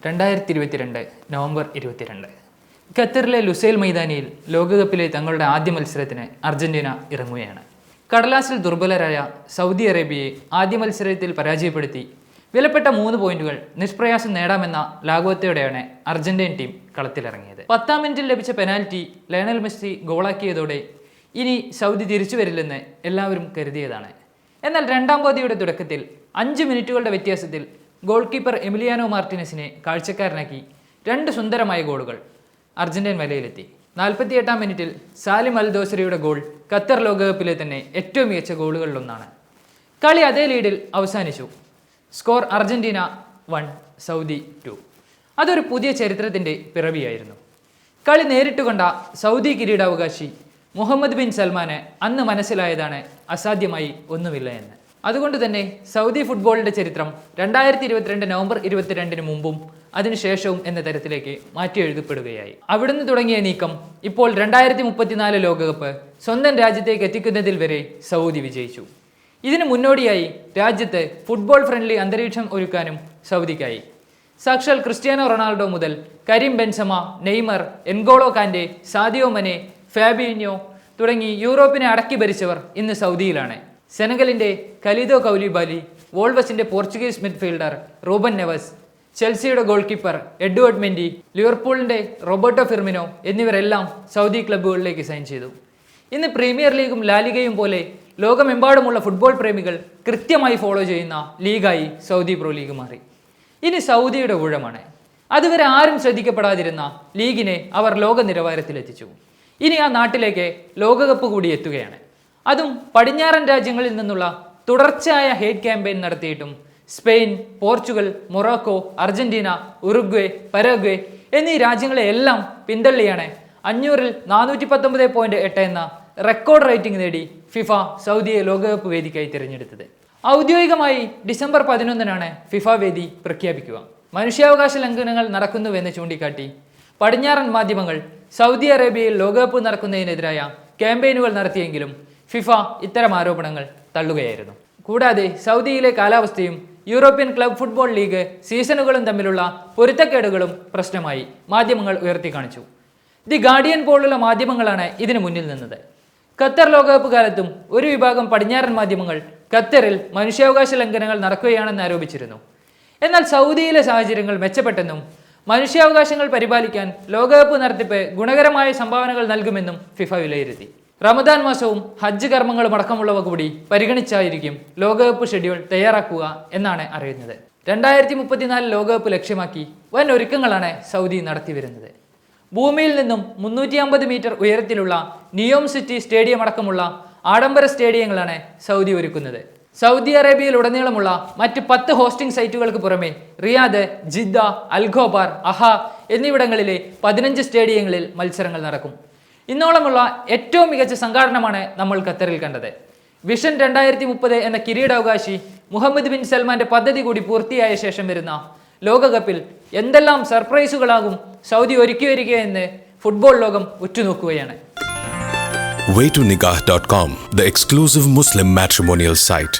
2022 November 22 ഖത്തറിലെ Lusail മൈതാനിയിൽ ലോകകപ്പിലെ തങ്ങളുടെ ആദ്യ മത്സരത്തിന് അർജന്റീന ഇറങ്ങുകയാണ്. കടലാസിൽ ദുർബലരായ സൗദി അറേബ്യയെ ആദ്യ മത്സരത്തിൽ പരാജയപ്പെടുത്തി വിലപ്പെട്ട 3 പോയിന്റുകൾ നിഷ്പ്രയാസം നേടാമെന്ന ലാഘവത്തോടെയാണ് അർജന്റീൻ ടീം കളത്തിലിറങ്ങിയത്. 10-ാം മിനിറ്റിൽ ലഭിച്ച പെനാൽറ്റി ലയണൽ മെസ്സി ഗോളാക്കിയതോടെ ഇനി സൗദി തിരിച്ചു വരില്ലെന്ന് എല്ലാവരും കരുതിയതാണ്. എന്നാൽ രണ്ടാം പകുതിയുടെ തുടക്കത്തിൽ 5 മിനിറ്റുകളുടെ വ്യത്യാസത്തിൽ ഗോൾ കീപ്പർ എമിലിയാനോ മാർട്ടിനസിനെ കാഴ്ചക്കാരനാക്കി 2 സുന്ദരമായ ഗോളുകൾ അർജന്റീൻ വലയിലെത്തി. 48-ാം മിനിറ്റിൽ സാലിം അൽ ദോസരിയുടെ ഗോൾ ഖത്തർ ലോകകപ്പിലെ തന്നെ ഏറ്റവും മികച്ച ഗോളുകളിലൊന്നാണ്. കളി അതേ ലീഡിൽ അവസാനിച്ചു. Score Argentina 1 Saudi 2. അതൊരു പുതിയ ചരിത്രത്തിൻ്റെ പിറവിയായിരുന്നു. കളി നേരിട്ട് കണ്ട സൗദി കിരീടാവകാശി മുഹമ്മദ് ബിൻ സൽമാന് അന്ന് മനസ്സിലായതാണ് അസാധ്യമായി ഒന്നുമില്ല എന്ന്. അതുകൊണ്ട് തന്നെ സൗദി ഫുട്ബോളിൻ്റെ ചരിത്രം 2022 നവംബർ 22 മുമ്പും അതിനുശേഷവും എന്ന തരത്തിലേക്ക് മാറ്റി എഴുതപ്പെടുകയായി. അവിടുന്ന് തുടങ്ങിയ നീക്കം ഇപ്പോൾ 2034 ലോകകപ്പ് സ്വന്തം രാജ്യത്തേക്ക് എത്തിക്കുന്നതിൽ വരെ സൗദി വിജയിച്ചു. ഇതിനു മുന്നോടിയായി രാജ്യത്ത് ഫുട്ബോൾ ഫ്രണ്ട്ലി അന്തരീക്ഷം ഒരുക്കാനും സൗദിക്കായി. സാക്ഷാൽ ക്രിസ്ത്യാനോ റൊണാൾഡോ മുതൽ Karim Benzema, Neymar, N'Golo Kante, Sadio Mane, Fabinho തുടങ്ങി യൂറോപ്പിനെ അടക്കി ഭരിച്ചവർ ഇന്ന് സൗദിയിലാണ്. സെനഗലിൻ്റെ ഖലീദോ കൗലിബാലി, വോൾവസിൻ്റെ പോർച്ചുഗീസ് മിഡ്ഫീൽഡർ റൂബൻ നെവസ്, ചെൽസിയുടെ ഗോൾ കീപ്പർ എഡ്വേർഡ് മെൻഡി, ലിവർപൂളിൻ്റെ റോബർട്ടോ ഫിർമിനോ എന്നിവരെല്ലാം സൗദി ക്ലബ്ബുകളിലേക്ക് സൈൻ ചെയ്തു. ഇന്ന് പ്രീമിയർ ലീഗും ലാലിഗയും പോലെ ലോകമെമ്പാടുമുള്ള ഫുട്ബോൾ പ്രേമികൾ കൃത്യമായി ഫോളോ ചെയ്യുന്ന ലീഗായി സൗദി പ്രോ ലീഗ് മാറി. ഇനി സൗദിയുടെ ഊഴമാണ്. അതുവരെ ആരും ശ്രദ്ധിക്കപ്പെടാതിരുന്ന ലീഗിനെ അവർ ലോക നിലവാരത്തിലെത്തിച്ചു. ഇനി ആ നാട്ടിലേക്ക് ലോകകപ്പ് കൂടി എത്തുകയാണ്. അതും പടിഞ്ഞാറൻ രാജ്യങ്ങളിൽ നിന്നുള്ള തുടർച്ചയായ ഹേറ്റ് ക്യാമ്പയിൻ നടത്തിയിട്ടും Spain, Portugal, Morocco, Argentina, Uruguay, Paraguay എന്നീ രാജ്യങ്ങളെ എല്ലാം പിന്തള്ളിയാണ് 500-ൽ 419.8 എന്ന റെക്കോർഡ് റേറ്റിംഗ് നേടി ഫിഫ സൗദിയെ ലോകകപ്പ് വേദിക്കായി തിരഞ്ഞെടുത്തത്. ഔദ്യോഗികമായി ഡിസംബർ 11-നാണ് ഫിഫ വേദി പ്രഖ്യാപിക്കുക. മനുഷ്യാവകാശ ലംഘനങ്ങൾ നടക്കുന്നുവെന്ന് ചൂണ്ടിക്കാട്ടി പടിഞ്ഞാറൻ മാധ്യമങ്ങൾ സൗദി അറേബ്യയിൽ ലോകകപ്പ് നടക്കുന്നതിനെതിരായ ക്യാമ്പയിനുകൾ നടത്തിയെങ്കിലും ഫിഫ ഇത്തരം ആരോപണങ്ങൾ തള്ളുകയായിരുന്നു. കൂടാതെ സൗദിയിലെ കാലാവസ്ഥയും യൂറോപ്യൻ ക്ലബ് ഫുട്ബോൾ ലീഗ് സീസണുകളും തമ്മിലുള്ള പൊരുത്തക്കേടുകളും പ്രശ്നമായി മാധ്യമങ്ങൾ ഉയർത്തിക്കാണിച്ചു. ദി ഗാർഡിയൻ പോലുള്ള മാധ്യമങ്ങളാണ് ഇതിനു മുന്നിൽ നിന്നത്. ഖത്തർ ലോകകപ്പ് കാലത്തും ഒരു വിഭാഗം പടിഞ്ഞാറൻ മാധ്യമങ്ങൾ ഖത്തറിൽ മനുഷ്യാവകാശ ലംഘനങ്ങൾ നടക്കുകയാണെന്ന് ആരോപിച്ചിരുന്നു. എന്നാൽ സൗദിയിലെ സാഹചര്യങ്ങൾ മെച്ചപ്പെട്ടെന്നും മനുഷ്യാവകാശങ്ങൾ പരിപാലിക്കാൻ ലോകകപ്പ് നടത്തിപ്പ് ഗുണകരമായ സംഭാവനകൾ നൽകുമെന്നും ഫിഫ വിലയിരുത്തി. റമദാൻ മാസവും ഹജ്ജ് കർമ്മങ്ങളും അടക്കമുള്ളവ കൂടി പരിഗണിച്ചായിരിക്കും ലോകകപ്പ് ഷെഡ്യൂൾ തയ്യാറാക്കുക എന്നാണ് അറിയുന്നത്. 2034 ലോകകപ്പ് ലക്ഷ്യമാക്കി വൻ ഒരുക്കങ്ങളാണ് സൗദി നടത്തിവരുന്നത്. ഭൂമിയിൽ നിന്നും 350 മീറ്റർ ഉയരത്തിലുള്ള നിയോം സിറ്റി സ്റ്റേഡിയം അടക്കമുള്ള ആഡംബര സ്റ്റേഡിയങ്ങളാണ് സൗദി ഒരുക്കുന്നത്. സൗദി അറേബ്യയിൽ ഉടനീളമുള്ള മറ്റ് 10 ഹോസ്റ്റിംഗ് സൈറ്റുകൾക്ക് പുറമെ റിയാദ്, ജിദ്ദ, അൽഖോബാർ, അഹ എന്നിവിടങ്ങളിലെ 15 സ്റ്റേഡിയങ്ങളിൽ മത്സരങ്ങൾ നടക്കും. ഇന്നോളമുള്ള ഏറ്റവും മികച്ച സംഘാടനമാണ് നമ്മൾ ഖത്തറിൽ കണ്ടത്. വിഷൻ 2030 എന്ന കിരീടാവകാശി മുഹമ്മദ് ബിൻ സൽമാന്റെ പദ്ധതി കൂടി പൂർത്തിയായ ശേഷം വരുന്ന ലോകകപ്പിൽ എന്തെല്ലാം സർപ്രൈസുകളാകും സൗദി ഒരുക്കി വരികയെന്ന് ഫുട്ബോൾ ലോകം ഉറ്റുനോക്കുകയാണ്. waytonikah.com, the exclusive Muslim matrimonial site.